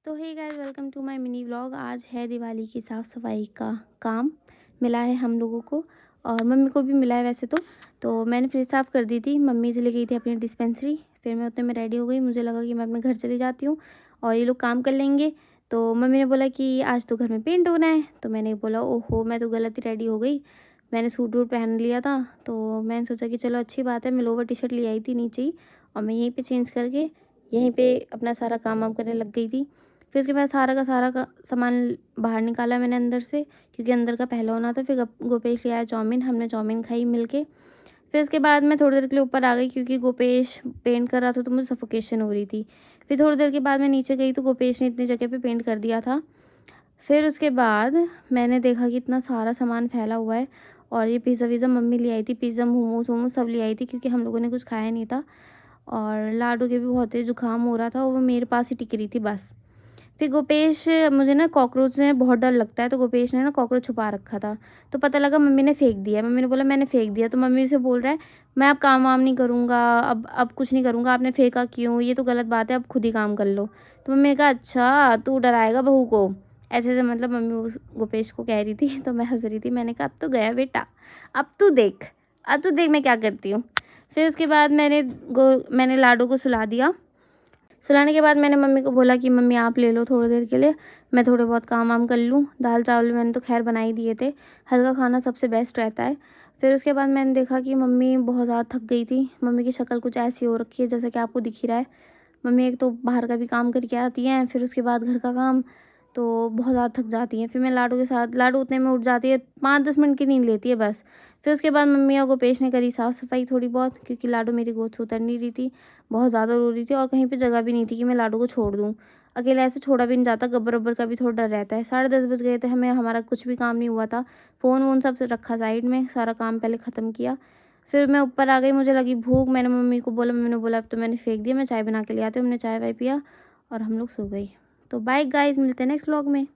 तो hey guys, welcome to my mini vlog. आज है दिवाली की साफ़ सफाई का काम मिला है हम लोगों को, और मम्मी को भी मिला है वैसे तो मैंने फ्रिज साफ़ कर दी थी। मम्मी चली गई थी अपनी डिस्पेंसरी, फिर मैं उतने में रेडी हो गई। मुझे लगा कि मैं अपने घर चली जाती हूँ और ये लोग काम कर लेंगे। तो मम्मी ने बोला कि आज तो घर में पेंट होना है, तो मैंने बोला ओहो, मैं तो गलत ही रेडी हो गई। मैंने सूट वूट पहन लिया था, तो मैंने सोचा कि चलो अच्छी बात है। मैं लोवर टी शर्ट ले आई थी नीचे ही, और मैं यहीं पे चेंज करके यहीं पे अपना सारा काम वाम करने लग गई थी। फिर उसके बाद सारा का सामान बाहर निकाला मैंने अंदर से, क्योंकि अंदर का पहला होना था। फिर गोपेश ले आया चाउमीन, हमने चाउमीन खाई मिलके। फिर उसके बाद मैं थोड़ी देर के लिए ऊपर आ गई, क्योंकि गोपेश पेंट कर रहा था तो मुझे सफोकेशन हो रही थी। फिर थोड़ी देर के बाद मैं नीचे गई तो गोपेश ने इतनी जगह पे पेंट कर दिया था। फिर उसके बाद मैंने देखा कि इतना सारा सामान फैला हुआ है, और ये पिज़्ज़ा वीज़ा मम्मी ले आई थी, पिज़्ज़ा मोमोज वोमोज सब ले आई थी, क्योंकि हम लोगों ने कुछ खाया नहीं था। और लाडू के भी बहुत तेज़ जुकाम हो रहा था, वो मेरे पास ही टिक रही थी बस। फिर गोपेश, मुझे ना कॉकरोच से बहुत डर लगता है, तो गोपेश ने ना कॉकरोच छुपा रखा था। तो पता लगा मम्मी ने फेंक दिया। मम्मी ने बोला मैंने फेंक दिया, तो मम्मी से बोल रहा है मैं अब काम वाम नहीं करूँगा, अब कुछ नहीं करूँगा, आपने फेंका क्यों, ये तो गलत बात है, अब खुद ही काम कर लो। तो मम्मी ने कहा अच्छा तू डराएगा बहू को, ऐसे ऐसे मतलब मम्मी उस गोपेश को कह रही थी। तो मैं हंस रही थी। मैंने कहा अब तो गया बेटा, अब तू देख मैं क्या करती हूँ। फिर उसके बाद मैंने लाडू को सुला दिया। सुलाने के बाद मैंने मम्मी को बोला कि मम्मी आप ले लो थोड़ी देर के लिए, मैं थोड़े बहुत काम वाम कर लूँ। दाल चावल मैंने तो खैर बना ही दिए थे, हल्का खाना सबसे बेस्ट रहता है। फिर उसके बाद मैंने देखा कि मम्मी बहुत ज़्यादा थक गई थी। मम्मी की शक्ल कुछ ऐसी हो रखी है जैसा कि आपको दिख ही रहा है। मम्मी एक तो बाहर का भी काम करके आती हैं, फिर उसके बाद घर का काम, तो बहुत ज़्यादा थक जाती हैं। फिर मैं लाडू के साथ, लाडू उतने में उठ जाती है, 5-10 मिनट की नींद लेती है बस। फिर उसके बाद मम्मी और गोपेश ने करी साफ़ सफाई थोड़ी बहुत, क्योंकि लाडू मेरी गोद से उतर नहीं रही थी, बहुत ज़्यादा रो रही थी, और कहीं पे जगह भी नहीं थी कि मैं लाडू को छोड़ दूँ। अकेले ऐसे छोड़ा भी नहीं जाता, गब्बर वब्बर का भी थोड़ा डर रहता है। 10:30 बज गए थे हमें, हमारा कुछ भी काम नहीं हुआ था। फ़ोन वोन सब रखा साइड में, सारा काम पहले ख़त्म किया। फिर मैं ऊपर आ गई, मुझे लगी भूख, मैंने मम्मी को बोला, मम्मी ने बोला अब तो मैंने फेंक दिया, मैं चाय बना के ले आती हूँ। हमने चाय वाय पिया और हम लोग सो गई। तो बाय गाइस, मिलते हैं नेक्स्ट व्लॉग में।